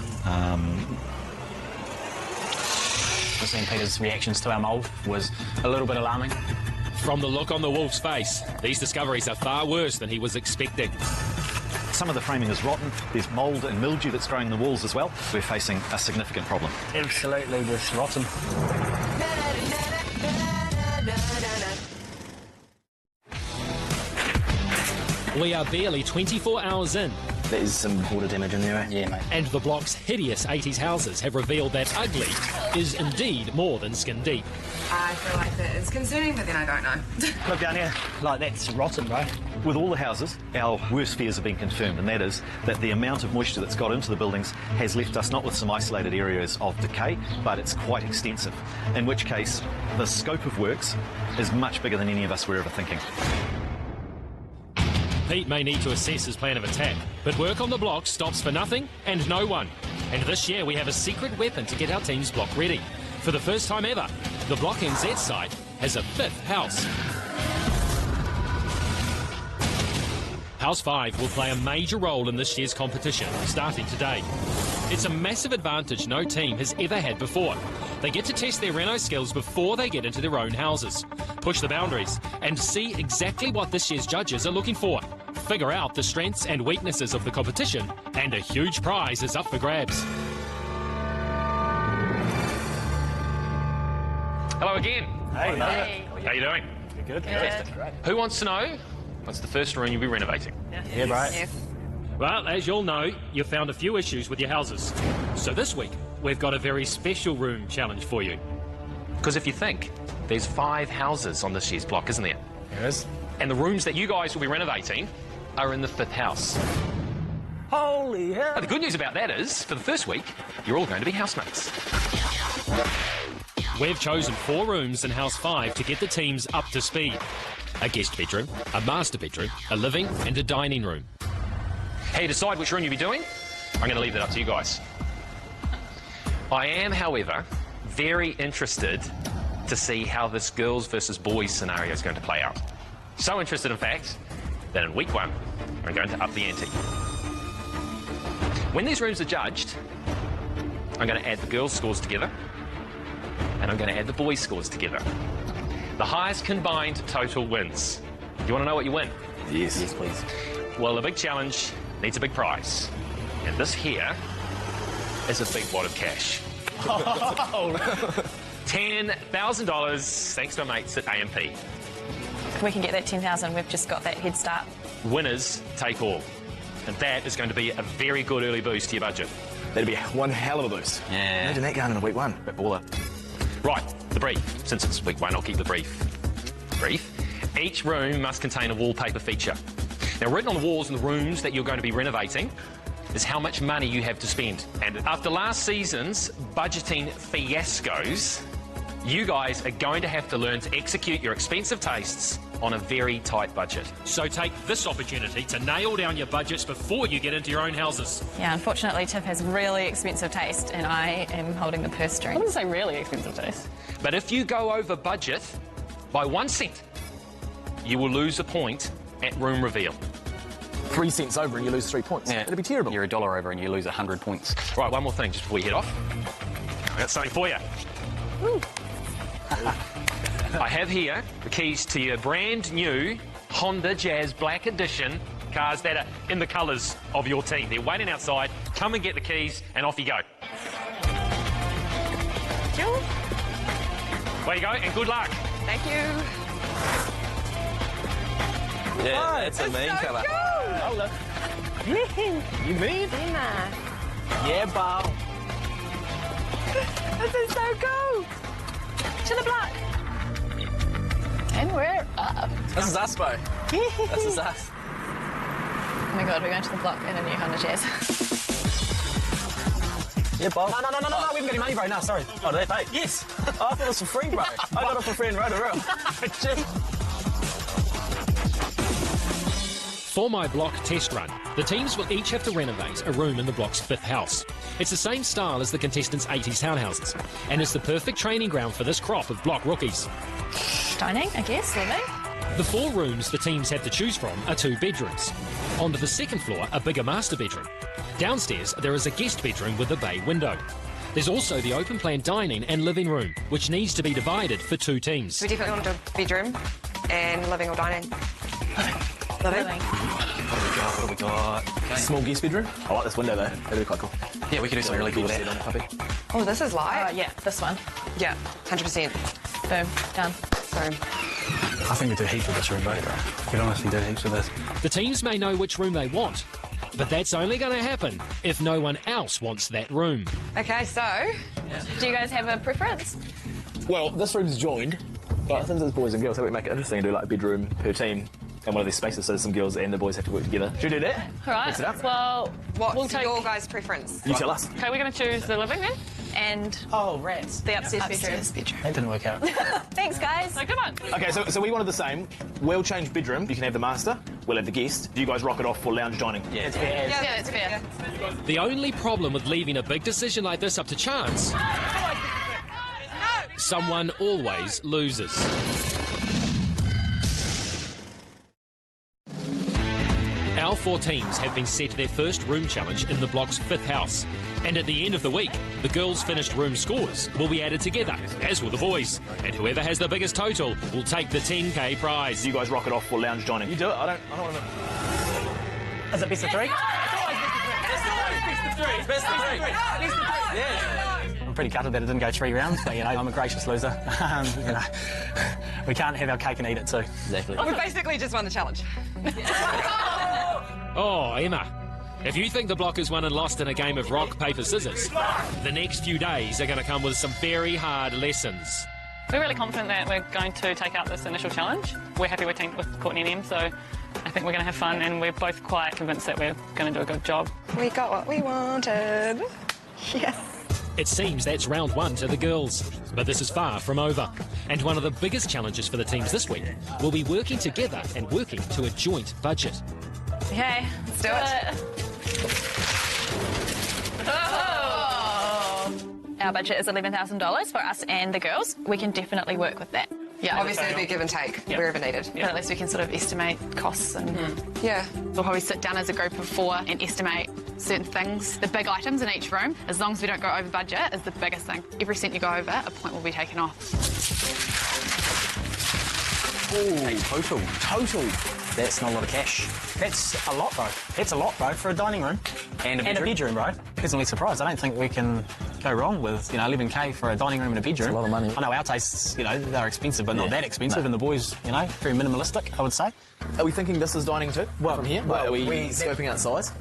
Just seeing Peter's reactions to our mould was a little bit alarming.
From the look on the wolf's face, these discoveries are far worse than he was expecting.
Some of the framing is rotten. There's mould and mildew that's growing in the walls as well. We're facing a significant problem.
Absolutely, just rotten.
We are barely 24 hours in,
There's some water damage in there, eh?
Yeah, mate.
and the block's hideous 80s houses have revealed that ugly is indeed more than skin deep.
I feel like that is concerning, but then I don't know.
Look down here. Like, that's rotten, bro.
With all the houses, our worst fears have been confirmed, and that is that the amount of moisture that's got into the buildings has left us not with some isolated areas of decay, but it's quite extensive, in which case the scope of works is much bigger than any of us were ever thinking.
Pete may need to assess his plan of attack, but work on the block stops for nothing and no one. And this year we have a secret weapon to get our team's block ready. For the first time ever, the Block NZ site has a fifth house. House 5 will play a major role in this year's competition, starting today. It's a massive advantage no team has ever had before. They get to test their reno skills before they get into their own houses, push the boundaries, and see exactly what this year's judges are looking for. Figure out the strengths and weaknesses of the competition, and a huge prize is up for grabs. Hello again.
Hey.
How you doing?
Good.
Who wants to know what's the first room you'll be renovating?
Yeah, bro.
Yes.
Well, as you'll know, you've found a few issues with your houses. So this week, we've got a very special room challenge for you. Because if you think, there's 5 houses on this year's block, isn't there?
There is.
And the rooms that you guys will be renovating are in the 5th house.
Holy hell.
Now, the good news about that is, for the first week, you're all going to be housemates. We've chosen 4 rooms in House 5 to get the teams up to speed. A guest bedroom, a master bedroom, a living and a dining room. How you decide which room you'll be doing? I'm going to leave that up to you guys. I am, however, very interested to see how this girls versus boys scenario is going to play out. So interested, in fact, that in week 1, we're going to up the ante. When these rooms are judged, I'm going to add the girls' scores together, and I'm going to add the boys' scores together. The highest combined total wins. Do you want to know what you win?
Yes. Yes, please.
Well, a big challenge needs a big prize. And this here is a big wad of cash. $10,000 thanks to our mates at AMP.
We can get that 10,000. We've just got that head start.
Winners take all. And that is going to be a very good early boost to your budget.
That'd be one hell of a boost.
Yeah.
Imagine that going into week 1. Bit baller.
Right, the brief. Since it's week 1, I'll keep the brief. brief, each room must contain a wallpaper feature. Now, written on the walls in the rooms that you're going to be renovating is how much money you have to spend. And after last season's budgeting fiascos, you guys are going to have to learn to execute your expensive tastes on a very tight budget. So take this opportunity to nail down your budgets before you get into your own houses.
Yeah, unfortunately, Tiff has really expensive taste, and I am holding the purse strings.
I wouldn't say really expensive taste.
But if you go over budget by 1 cent, you will lose a point at room reveal.
3 cents over and you lose 3 points.
Yeah.
It'd be terrible.
You're $1 over and you lose 100 points.
Right, one more thing just before we head off. I've got something for you. I have here the keys to your brand new Honda Jazz Black Edition cars that are in the colours of your team. They're waiting outside. Come and get the keys and off you go. Way you go and good luck.
Thank you.
Yeah, that's a mean colour.
Hello. You mean? Yeah, Bob.
This is so cool. To the block. And we're up.
This is us, bro. This is us.
Oh my god, we're going to the block in a new Honda Jazz.
Yeah, Bob.
No, we haven't got any money, bro. No, sorry.
Oh, do they pay?
Yes.
Oh, I thought it was for free, bro. I got it for free in Rotorua.
For my block test run, the teams will each have to renovate a room in the block's 5th house. It's the same style as the contestants' 80s townhouses, and it's the perfect training ground for this crop of block rookies.
Dining, I guess, living.
The 4 rooms the teams have to choose from are 2 bedrooms. Onto the 2nd floor, a bigger master bedroom. Downstairs, there is a guest bedroom with a bay window. There's also the open-plan dining and living room, which needs to be divided for 2 teams.
We definitely want to do a bedroom and living or dining. Living.
What do we got? Okay.
Small guest bedroom. I like this window though. That'd be quite cool.
Yeah, we could do something really cool with that.
Oh, this is light.
Yeah, this one.
Yeah, 100%.
Boom, done.
Boom.
I think we do heaps with this room, bro. We'd honestly do heaps with this.
The teams may know which room they want, but that's only going to happen if no one else wants that room.
Okay, so
do you guys have a preference?
Well, this room's joined, but since it's boys and girls, so we make it interesting and do like a bedroom per team and one of these spaces so some girls and the boys have to work together. Should we do that?
All right.
Mix it up.
Well,
what's
we'll take...
your guys' preference?
You tell us.
Okay, we're going to choose the living then.
And
rats.
the upstairs bedroom.
That didn't work out.
Thanks, guys.
So come on.
Okay, so we wanted the same. We'll change bedroom. You can have the master. We'll have the guest. Do you guys rock it off for lounge dining?
Yeah, it's fair.
Yeah, that's fair.
The only problem with leaving a big decision like this up to chance, someone always loses. Our 4 teams have been set their first room challenge in the block's 5th house. And at the end of the week, the girls' finished room scores will be added together, as will the boys. And whoever has the biggest total will take the 10K prize.
Do you guys rock it off for lounge dining? You do it. I don't want to.
Is it best of 3?
Best of 3. Yeah.
I'm pretty gutted that it didn't go 3 rounds, but you know, I'm a gracious loser. You know, we can't have our cake and eat it too.
Exactly.
We basically just won the challenge.
Oh, Emma, if you think the block is won and lost in a game of rock, paper, scissors, the next few days are going to come with some very hard lessons.
We're really confident that we're going to take out this initial challenge. We're happy with Courtney and Em, so I think we're going to have fun, and we're both quite convinced that we're going to do a good job.
We got what we wanted. Yes.
It seems that's round 1 to the girls, but this is far from over. And one of the biggest challenges for the teams this week will be working together and working to a joint budget.
Okay, let's do it. Oh. Our budget is $11,000 for us and the girls. We can definitely work with that. Yeah,
Obviously, it'll be give and take wherever needed.
But at least we can sort of estimate costs and...
Yeah.
We'll probably sit down as a group of 4 and estimate certain things. The big items in each room, as long as we don't go over budget, is the biggest thing. Every cent you go over, a point will be taken off.
Oh, total.
That's not a lot of cash.
That's a lot, bro. That's a lot, bro, for a dining room.
And a bedroom,
bro. Pleasantly surprised. I don't think we can go wrong with, 11K for a dining room and a bedroom.
It's a lot of money.
I know our tastes, they're expensive, but not that expensive. No. And the boys, very minimalistic, I would say.
Are we thinking this is dining too? Well, from here? Are we scoping out size?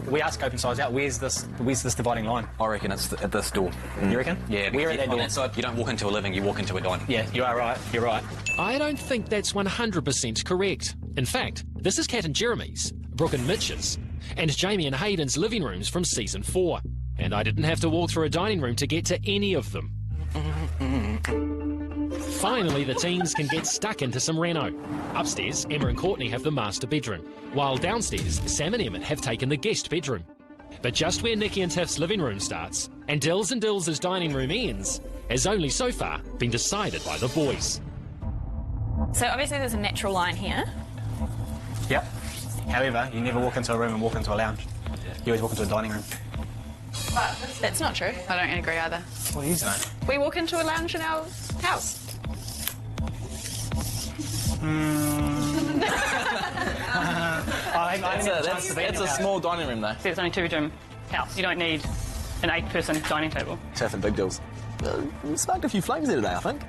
We are scoping size out. Where's this dividing line?
I reckon it's at this door.
You reckon?
Yeah,
we're at that door.
On that side, you don't walk into a living, you walk into a dining.
Yeah, you are right. You're right.
I don't think that's 100% correct. In fact, this is Kat and Jeremy's, Brooke and Mitch's, and Jamie and Hayden's living rooms from season 4. And I didn't have to walk through a dining room to get to any of them. Finally, the teens can get stuck into some reno. Upstairs, Emma and Courtney have the master bedroom, while downstairs, Sam and Emmett have taken the guest bedroom. But just where Nikki and Tiff's living room starts, and Dills and Dills' dining room ends, has only so far been decided by the boys.
So obviously there's a natural line here.
Yep. However, you never walk into a room and walk into a lounge. You always walk into a dining room.
But that's not true.
I don't agree either.
What do you say?
We walk into a lounge in our house.
That's a small dining room, though.
It's only 2-bedroom house. You don't need an 8-person dining table.
South and Big Deals. Sparked a few flames there today, I think.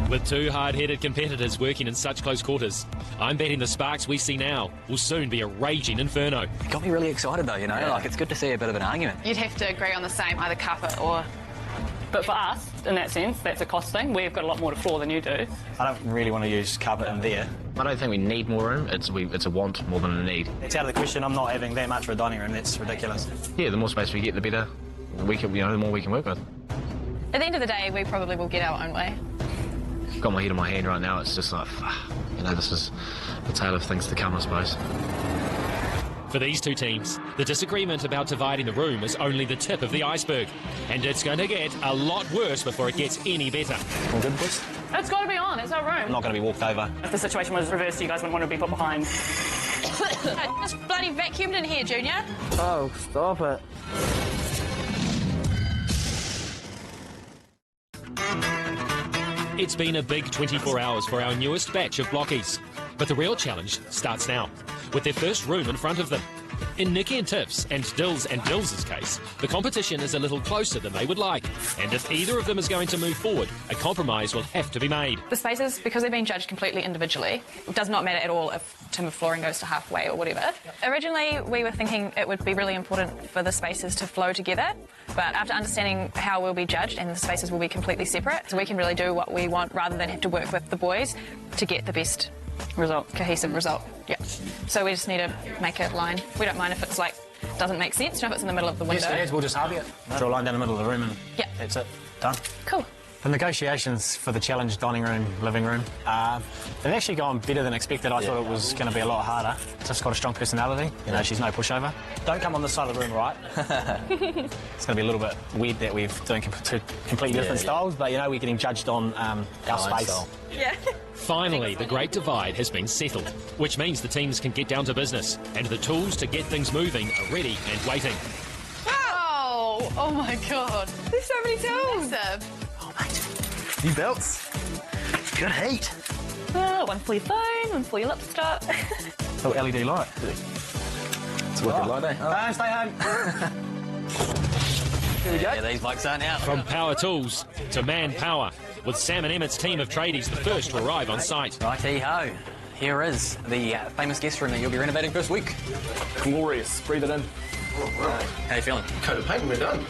With two hard-headed competitors working in such close quarters, I'm betting the sparks we see now will soon be a raging inferno.
It got me really excited, though, Like, it's good to see a bit of an argument.
You'd have to agree on the same, either carpet or...
But for us, in that sense, that's a cost thing. We've got a lot more to floor than you do.
I don't really want to use carpet in there.
I don't think we need more room. It's a want more than a need.
It's out of the question. I'm not having that much for a dining room. That's ridiculous.
Yeah, the more space we get, the better. The more we can work with.
At the end of the day, we probably will get our own way.
I've got my head in my hand right now. It's just like, this is the tale of things to come, I suppose.
For these two teams, the disagreement about dividing the room is only the tip of the iceberg, and it's going to get a lot worse before it gets any better.
All good, boys?
It's got to be on. It's our room.
I'm not going to be walked over.
If the situation was reversed, you guys wouldn't want to be put behind.
It's bloody vacuumed in here, Junior.
Oh, stop it.
It's been a big 24 hours for our newest batch of blockies, but the real challenge starts now, with their first room in front of them. In Nikki and Tiff's and Dills and Dills' case, the competition is a little closer than they would like, and if either of them is going to move forward, a compromise will have to be made.
The spaces, because they're being judged completely individually, it does not matter at all if timber flooring goes to halfway or whatever. Originally, we were thinking it would be really important for the spaces to flow together, but after understanding how we'll be judged and the spaces will be completely separate, so we can really do what we want rather than have to work with the boys to get the best cohesive result. Yeah. So we just need to make a line. We don't mind if it's doesn't make sense, if it's in the middle of the window.
Yes, it is. We'll just halve it. Draw a line down the middle of the room and that's it. Done.
Cool.
The negotiations for the challenge dining room, living room, they've actually gone better than expected. I thought it was going to be a lot harder. Tiff's got a strong personality. She's no pushover. Don't come on this side of the room, right? It's going to be a little bit weird that we're doing two completely different styles, but we're getting judged on our space.
Yeah.
Finally, the great divide has been settled, which means the teams can get down to business, and the tools to get things moving are ready and waiting.
Wow! Oh my god.
There's so many tools.
New belts. Good heat.
One for your phone, one for your lipstick.
Oh, LED light.
It's worth it light, eh?
Stay home.
Here we go. Yeah, these blokes aren't out.
From power tools to manpower, with Sam and Emmett's team of tradies the first to arrive on site.
Righty-ho. Here is the famous guest room that you'll be renovating first week.
Glorious. Breathe it in.
How you feeling?
Coat of paint and we're done.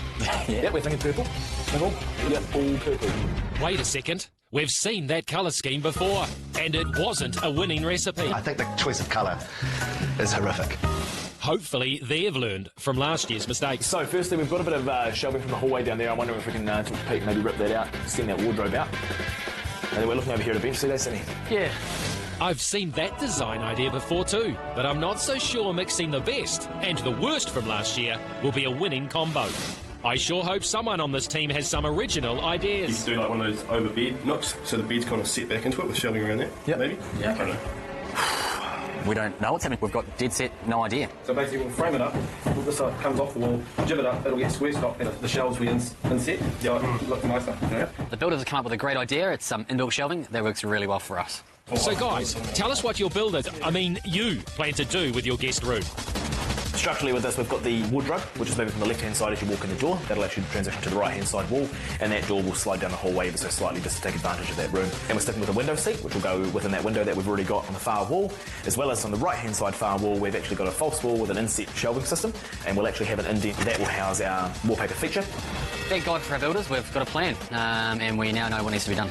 Yeah, we're thinking purple. Purple? Yep, all purple.
Wait a second. We've seen that colour scheme before, and it wasn't a winning recipe.
I think the choice of colour is horrific.
Hopefully they've learned from last year's mistakes.
So firstly, we've got a bit of shelving from the hallway down there. I'm wondering if we can talk to Pete, maybe rip that out, send that wardrobe out. And then we're looking over here at a bench. See that, Cindy?
Yeah. I've seen that design idea before too, but I'm not so sure mixing the best and the worst from last year will be a winning combo. I sure hope someone on this team has some original ideas.
You could do one of those over bed nooks, so the bed's kind of set back into it with shelving around there.
Yep.
Maybe?
Yeah.
I don't know.
We don't know what's happening. We've got dead set no idea.
So basically we'll frame it up, this side comes off the wall, jib it up, it'll get square stock, and the shelves we inset, look nicer. Yeah.
The builders have come up with a great idea. It's inbuilt shelving that works really well for us.
So guys, tell us what your builder, you plan to do with your guest room.
Structurally with this, we've got the wood rug, which is moving from the left-hand side as you walk in the door. That'll actually transition to the right-hand side wall, and that door will slide down the hallway ever so slightly just to take advantage of that room. And we're sticking with a window seat, which will go within that window that we've already got on the far wall, as well as on the right-hand side far wall, we've actually got a false wall with an inset shelving system, and we'll actually have an indent that will house our wallpaper feature.
Thank God for our builders, we've got a plan, and we now know what needs to be done.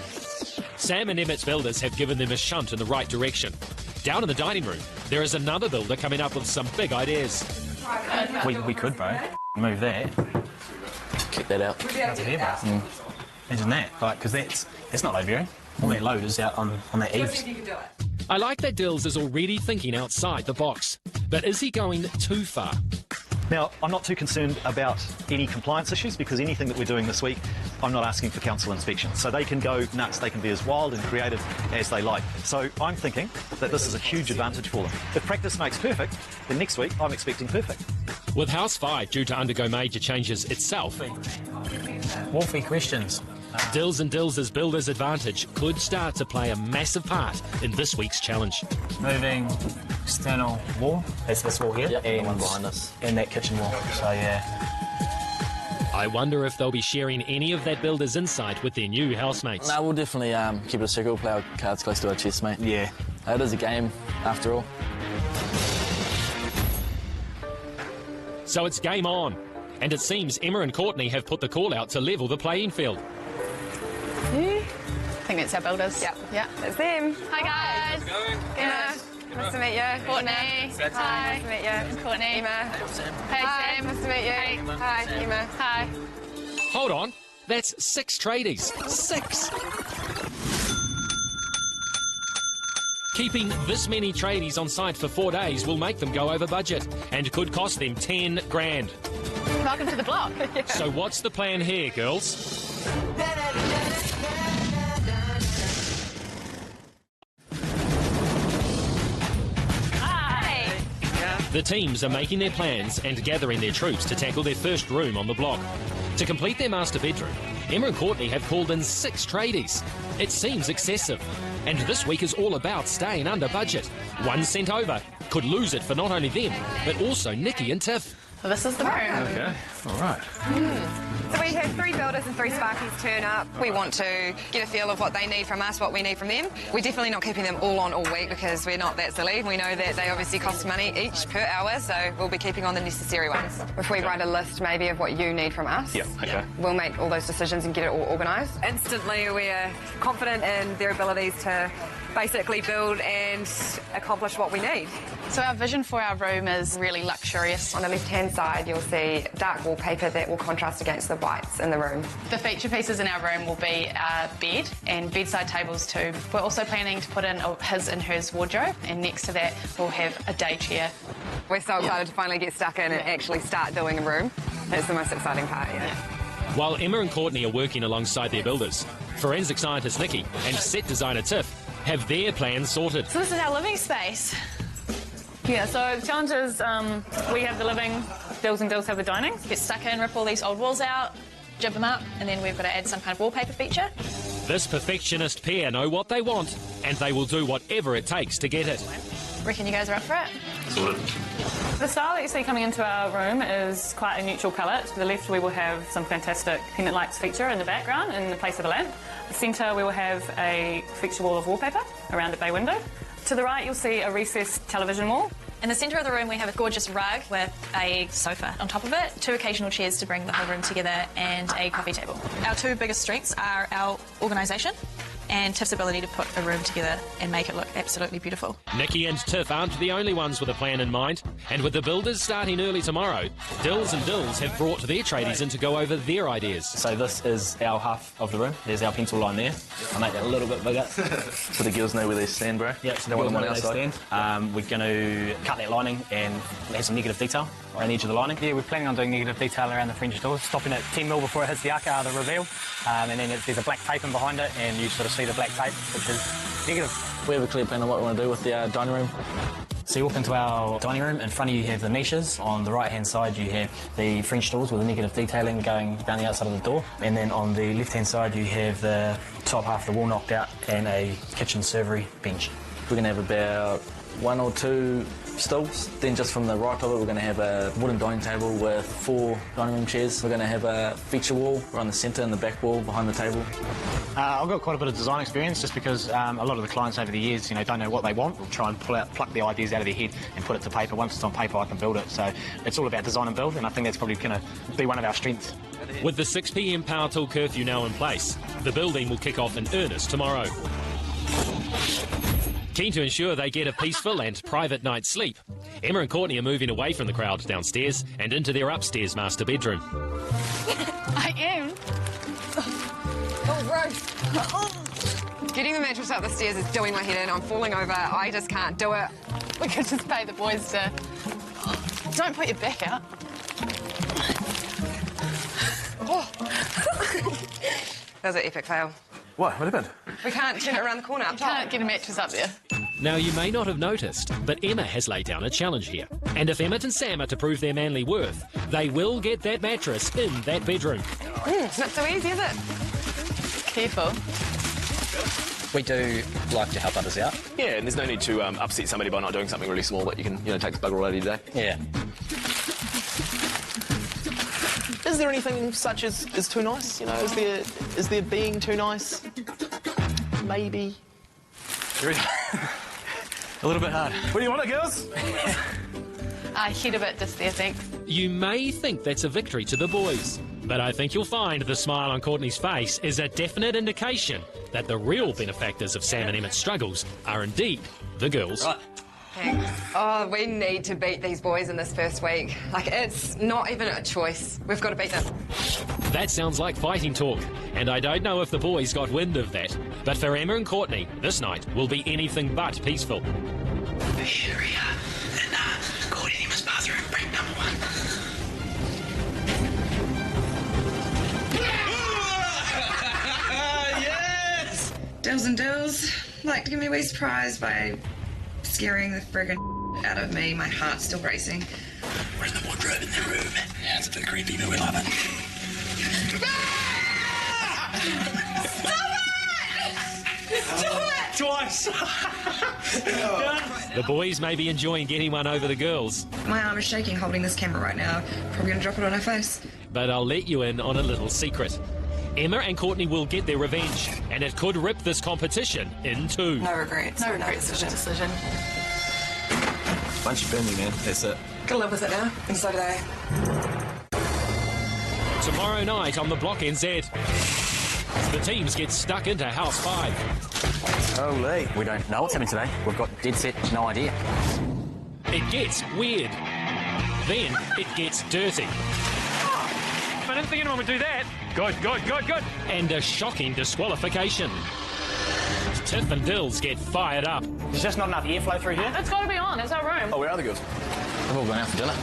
Sam and Emmett's builders have given them a shunt in the right direction. Down in the dining room, there is another builder coming up with some big ideas.
We could, bro. Move that.
Kick that out.
That's there, bro. Imagine that. Like, because that's not load bearing. All that load is out on that eaves.
I like that Dills is already thinking outside the box. But is he going too far?
Now, I'm not too concerned about any compliance issues because anything that we're doing this week, I'm not asking for council inspection. So they can go nuts, they can be as wild and creative as they like. So I'm thinking that this is a huge advantage for them. If practice makes perfect, then next week I'm expecting perfect.
With House 5 due to undergo major changes itself,
Wolfie questions.
Dills and Dills' builder's advantage could start to play a massive part in this week's challenge.
Moving external wall. That's this wall here.
Yep,
and
the one behind us.
And that kitchen wall. So, yeah.
I wonder if they'll be sharing any of that builder's insight with their new housemates.
No, we'll definitely keep it a secret. We'll play our cards close to our chest, mate.
Yeah.
It is a game, after all.
So it's game on. And it seems Emma and Courtney have put the call out to level the playing field.
I think that's our builders.
Yep.
Yeah.
That's them.
Hi guys.
Emma. Nice to meet you.
Courtney.
Hi. Nice to meet you.
Courtney.
Emma.
Hey
Hi.
Sam.
Nice to meet you. Hi, Emma.
Hi.
Hold on. That's 6 tradies. 6! Keeping this many tradies on site for 4 days will make them go over budget and could cost them 10 grand.
Welcome to the block.
So what's the plan here, girls?
Hi.
The teams are making their plans and gathering their troops to tackle their first room on the block. To complete their master bedroom, Emma and Courtney have called in 6 tradies. It seems excessive. And this week is all about staying under budget. One sent over could lose it for not only them, but also Nikki and Tiff.
Well, this is the room.
Okay, all right.
So we have 3 builders and 3 sparkies turn up. We want to get a feel of what they need from us, what we need from them. We're definitely not keeping them all on all week because we're not that silly. We know that they obviously cost money each per hour, so we'll be keeping on the necessary ones. If we write a list maybe of what you need from us,
Okay.
we'll make all those decisions and get it all organised. Instantly, we're confident in their abilities to basically build and accomplish what we need.
So our vision for our room is really luxurious.
On the left-hand side, you'll see dark wallpaper that will contrast against the whites in the room.
The feature pieces in our room will be a bed and bedside tables too. We're also planning to put in his and hers wardrobe, and next to that we'll have a day chair.
We're so excited to finally get stuck in and actually start doing a room. That's the most exciting part,
While Emma and Courtney are working alongside their builders, forensic scientist Nikki and set designer Tiff have their plans sorted.
So this is our living space.
Yeah, so the challenge is we have the living, Dills and Dills have the dining.
Get stuck in, rip all these old walls out, jib them up, and then we've got to add some kind of wallpaper feature.
This perfectionist pair know what they want, and they will do whatever it takes to get it.
Reckon you guys are up for it?
Sorted.
The style that you see coming into our room is quite a neutral palette. To the left we will have some fantastic pendant lights feature in the background in the place of the lamp. The centre we will have a feature wall of wallpaper around the bay window. To the right you'll see a recessed television wall.
In the centre of the room we have a gorgeous rug with a sofa on top of it, 2 occasional chairs to bring the whole room together, and a coffee table. Our 2 biggest strengths are our organisation and Tiff's ability to put a room together and make it look absolutely beautiful.
Nikki and Tiff aren't the only ones with a plan in mind, and with the builders starting early tomorrow, Dills and Dills have brought their tradies in to go over their ideas.
So this is our half of the room. There's our pencil line there. I'll make that a little bit bigger.
So the girls know where they stand, bro?
Yeah, so they want them on outside. We're going to cut that lining and have some negative detail around the edge of the lining. Yeah, we're planning on doing negative detail around the French doors, stopping at 10 mil before it hits the arca, the reveal, and then there's a black tape in behind it, and you sort of see the black tape, which is negative.
We have a clear plan on what we want to do with the dining room.
So you walk into our dining room, in front of you have the niches, on the right hand side you have the French doors with the negative detailing going down the outside of the door, and then on the left hand side you have the top half of the wall knocked out and a kitchen servery bench.
We're going to have about 1 or 2 stools. Then just from the right of it, we're going to have a wooden dining table with 4 dining room chairs. We're going to have a feature wall around the centre and the back wall behind the table.
I've got quite a bit of design experience just because a lot of the clients over the years, don't know what they want. We'll try and pluck the ideas out of their head and put it to paper. Once it's on paper, I can build it. So it's all about design and build, and I think that's probably going to be one of our strengths.
With the 6 p.m. power tool curfew now in place, the building will kick off in earnest tomorrow. Keen to ensure they get a peaceful and private night's sleep, Emma and Courtney are moving away from the crowd downstairs and into their upstairs master bedroom.
I am.
Oh, gross. Getting the mattress up the stairs is doing my head in. I'm falling over. I just can't do it.
We could just pay the boys to... Don't put your back out.
Oh. That was an epic fail.
What happened?
We can't turn it around the corner.
You can't get a mattress up there.
Now, you may not have noticed, but Emma has laid down a challenge here. And if Emmett and Sam are to prove their manly worth, they will get that mattress in that bedroom.
It's not so easy, is it?
Careful.
We do like to help others out.
Yeah, and there's no need to upset somebody by not doing something really small that you can, take the bugger all out of your day.
Yeah.
Is there anything such as too nice? Is there being too nice? Maybe.
A little bit hard.
What do you want it, girls?
I hit a bit just there, thanks.
You may think that's a victory to the boys, but I think you'll find the smile on Courtney's face is a definite indication that the real benefactors of Sam and Emmett's struggles are indeed the girls.
Right. Thanks. Oh, we need to beat these boys in this first week. It's not even a choice. We've got to beat them.
That sounds like fighting talk, and I don't know if the boys got wind of that. But for Emma and Courtney, this night will be anything but peaceful.
Here we are. And Courtney and Emma's bathroom, break number 1.
Yes! Dills and dills, like to give me a wee surprise by scaring the friggin' out of me. My heart's still racing.
Where's the wardrobe in the room? Yeah, it's a bit creepy, but we love it.
Twice!
The boys may be enjoying getting one over the girls,
My arm is shaking holding this camera right now. Probably gonna drop it on her face.
but I'll let you in on a little secret. Emma and Courtney will get their revenge, and it could rip this competition in two.
No regrets.
No regrets with the decision.
Once you burn me, man, that's it.
Gotta live with it now, and so do they.
Tomorrow night on the Block NZ, the teams get stuck into House 5.
Holy. We don't know what's happening today. We've got dead set no idea.
It gets weird. Then it gets dirty. I didn't think anyone would do that. Good. And a shocking disqualification. Tiff and Dills get fired up.
There's just not enough airflow through here.
It's got to be on. It's our room.
Oh, where are the girls?
We've all gone out for dinner.